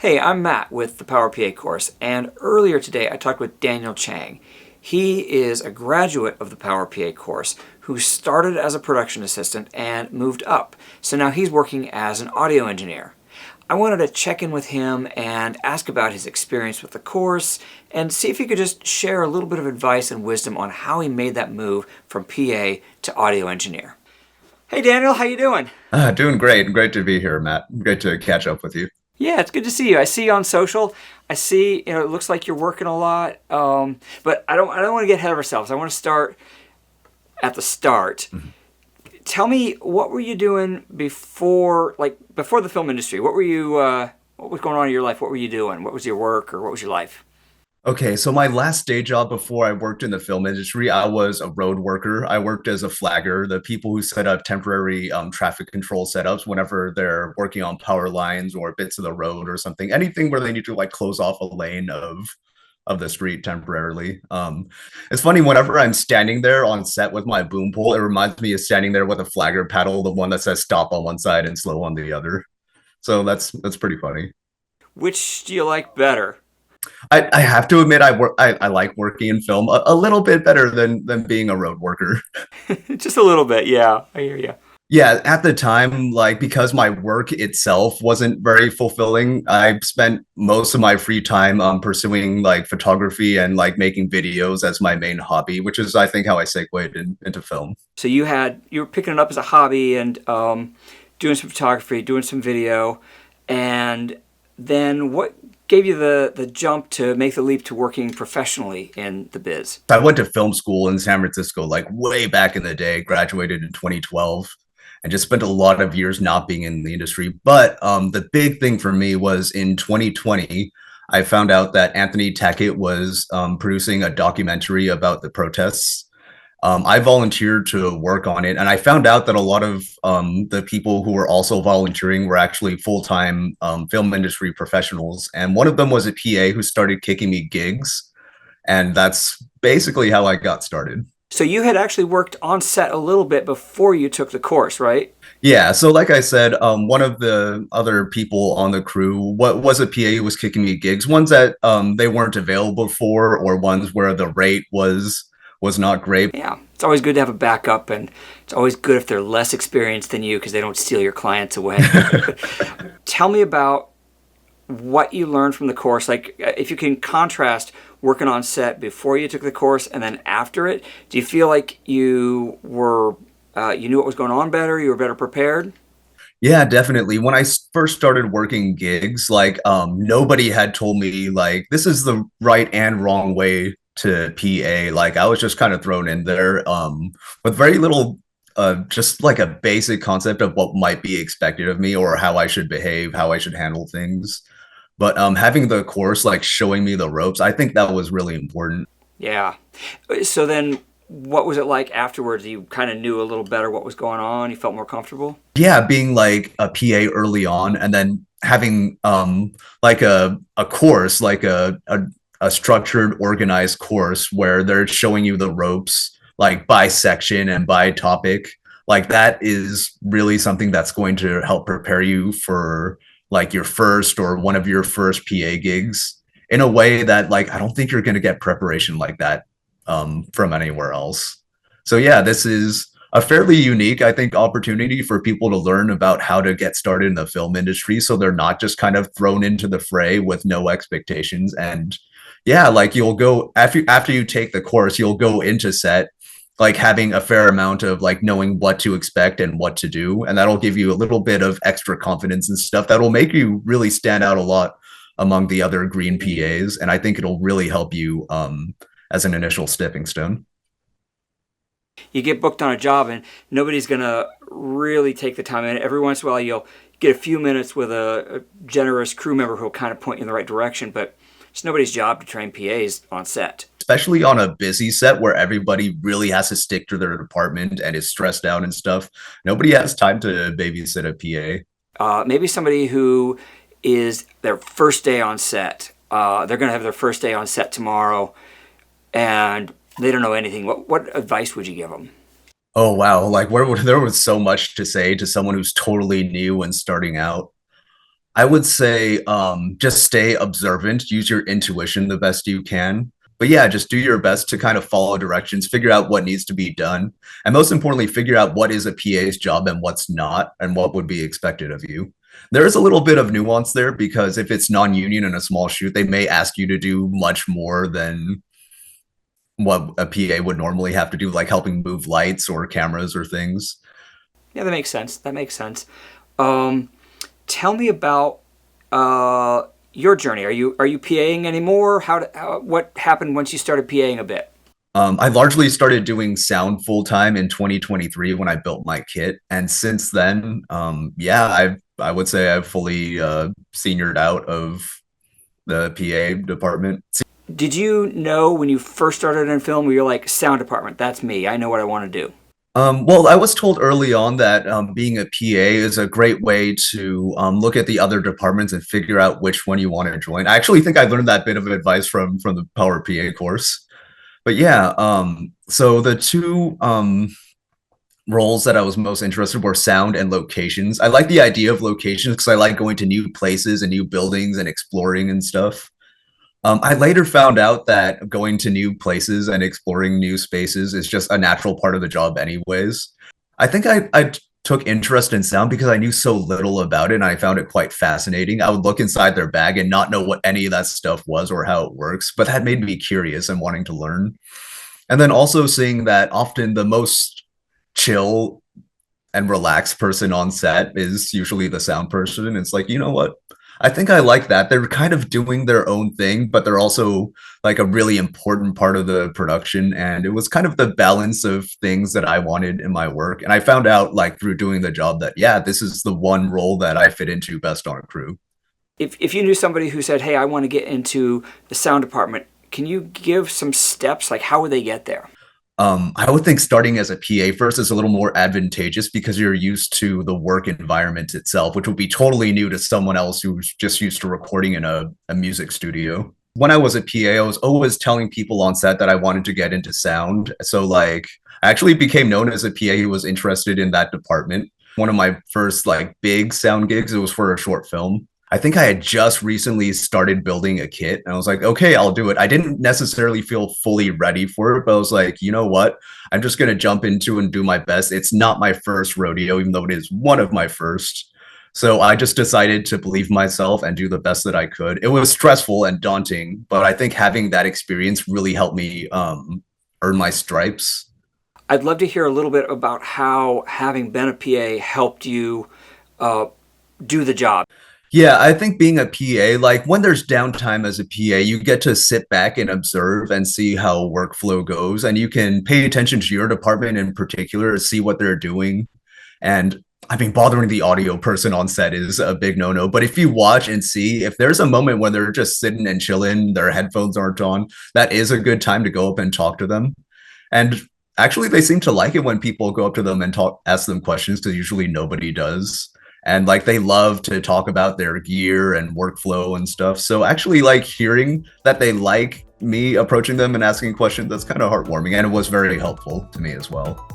Hey, I'm Matt with the Power PA course, and earlier today I talked with Daniel Chang. He is a graduate of the Power PA course who started as a production assistant and moved up. So now he's working as an audio engineer. I wanted to check in with him and ask about his experience with the course and see if he could just share a little bit of advice and wisdom on how he made that move from PA to audio engineer. Hey Daniel, how you doing? Doing great. Great to be here, Matt. Great to catch up with you. Yeah, it's good to see you. I see you on social. I see, it looks like you're working a lot. But I don't want to get ahead of ourselves. I want to start at the start. Mhm. Tell me, what were you doing before, before the film industry? What was going on in your life? What were you doing? What was your work or what was your life? Okay, so my last day job before I worked in the film industry, I was a road worker. I worked as a flagger, the people who set up temporary traffic control setups whenever they're working on power lines or bits of the road or something, anything where they need to like close off a lane of the street temporarily. It's funny whenever I'm standing there on set with my boom pole, it reminds me of standing there with a flagger paddle, the one that says stop on one side and slow on the other. So that's pretty funny. Which do you like better? I have to admit I like working in film a little bit better than being a road worker. Just a little bit, yeah. I hear you. Yeah, at the time, like because my work itself wasn't very fulfilling, I spent most of my free time pursuing like photography and like making videos as my main hobby, which is I think how I segued into film. So you were picking it up as a hobby and doing some photography, doing some video, and then what gave you the jump to make the leap to working professionally in the biz? I went to film school in San Francisco like way back in the day, graduated in 2012 and just spent a lot of years not being in the industry. But the big thing for me was in 2020, I found out that Anthony Tackett was producing a documentary about the protests. I volunteered to work on it, and I found out that a lot of the people who were also volunteering were actually full-time film industry professionals. And one of them was a PA who started kicking me gigs, and that's basically how I got started. So you had actually worked on set a little bit before you took the course, right? Yeah, so like I said, one of the other people on the crew, what was a PA who was kicking me gigs, ones that they weren't available for, or ones where the rate was not great. Yeah, it's always good to have a backup, and it's always good if they're less experienced than you because they don't steal your clients away. Tell me about what you learned from the course. Like, if you can contrast working on set before you took the course and then after it, do you feel like you knew what was going on better? You were better prepared? Yeah, definitely. When I first started working gigs, like nobody had told me like this is the right and wrong way to PA. Like I was just kind of thrown in there with very little just like a basic concept of what might be expected of me or how I should behave, how I should handle things. But having the course like showing me the ropes, I think that was really important. Yeah. So then, what was it like afterwards? You kind of knew a little better what was going on. You felt more comfortable. Yeah, being like a PA early on and then having like a course, like a structured, organized course where they're showing you the ropes like by section and by topic. Like that is really something that's going to help prepare you for like your first or one of your first PA gigs in a way that like I don't think you're going to get preparation like that from anywhere else. So yeah, this is a fairly unique, I think, opportunity for people to learn about how to get started in the film industry so they're not just kind of thrown into the fray with no expectations. And yeah, like you'll go after you take the course, you'll go into set like having a fair amount of like knowing what to expect and what to do. And that'll give you a little bit of extra confidence and stuff that'll make you really stand out a lot among the other green PAs. And I think it'll really help you as an initial stepping stone. You get booked on a job, and nobody's gonna really take the time. And every once in a while, you'll get a few minutes with a generous crew member who'll kind of point you in the right direction. But it's nobody's job to train PAs on set. Especially on a busy set where everybody really has to stick to their department and is stressed out and stuff. Nobody has time to babysit a PA. Maybe somebody who is their first day on set. They're going to have their first day on set tomorrow, and they don't know anything. What advice would you give them? Oh wow, like there was so much to say to someone who's totally new and starting out. I would say just stay observant, use your intuition the best you can. But yeah, just do your best to kind of follow directions, figure out what needs to be done, and most importantly, figure out what is a PA's job and what's not, and what would be expected of you. There is a little bit of nuance there because if it's non-union in a small shoot, they may ask you to do much more than what a PA would normally have to do, like helping move lights or cameras or things. Yeah, that makes sense. That makes sense. Um, Tell me about your journey. Are you PAing anymore? What happened once you started PAing a bit? I largely started doing sound full time in 2023 when I built my kit, and since then, yeah, I would say I've fully seniored out of the PA department. Did you know when you first started in film, where you're like, sound department, that's me. I know what I want to do. Well, I was told early on that being a PA is a great way to look at the other departments and figure out which one you want to join. I actually think I learned that bit of advice from the Power PA course. But yeah, so the two roles that I was most interested were sound and locations. I like the idea of locations because I like going to new places and new buildings and exploring and stuff. I later found out that going to new places and exploring new spaces is just a natural part of the job, anyways. I think I took interest in sound because I knew so little about it and I found it quite fascinating. I would look inside their bag and not know what any of that stuff was or how it works, but that made me curious and wanting to learn. And then also seeing that often the most chill and relaxed person on set is usually the sound person. And it's like, you know what? I think I like that. They're kind of doing their own thing, but they're also like a really important part of the production. And it was kind of the balance of things that I wanted in my work. And I found out like through doing the job that, yeah, this is the one role that I fit into best on crew. If you knew somebody who said, "Hey, I want to get into the sound department," can you give some steps? Like, how would they get there? I would think starting as a PA first is a little more advantageous because you're used to the work environment itself, which would be totally new to someone else who's just used to recording in a music studio. When I was a PA, I was always telling people on set that I wanted to get into sound. So, like, I actually became known as a PA who was interested in that department. One of my first, like, big sound gigs, it was for a short film. I think I had just recently started building a kit and I was like, okay, I'll do it. I didn't necessarily feel fully ready for it, but I was like, you know what? I'm just going to jump into and do my best. It's not my first rodeo, even though it is one of my first. So I just decided to believe myself and do the best that I could. It was stressful and daunting, but I think having that experience really helped me earn my stripes. I'd love to hear a little bit about how having been a PA helped you uh, do the job. Yeah, I think being a PA, like when there's downtime as a PA, you get to sit back and observe and see how workflow goes. And you can pay attention to your department in particular to see what they're doing. And I mean, bothering the audio person on set is a big no-no. But if you watch and see, if there's a moment where they're just sitting and chilling, their headphones aren't on, that is a good time to go up and talk to them. And actually, they seem to like it when people go up to them and talk, ask them questions, because usually nobody does. And like they love to talk about their gear and workflow and stuff. So actually, like hearing that they like me approaching them and asking questions, that's kind of heartwarming, and it was very helpful to me as well.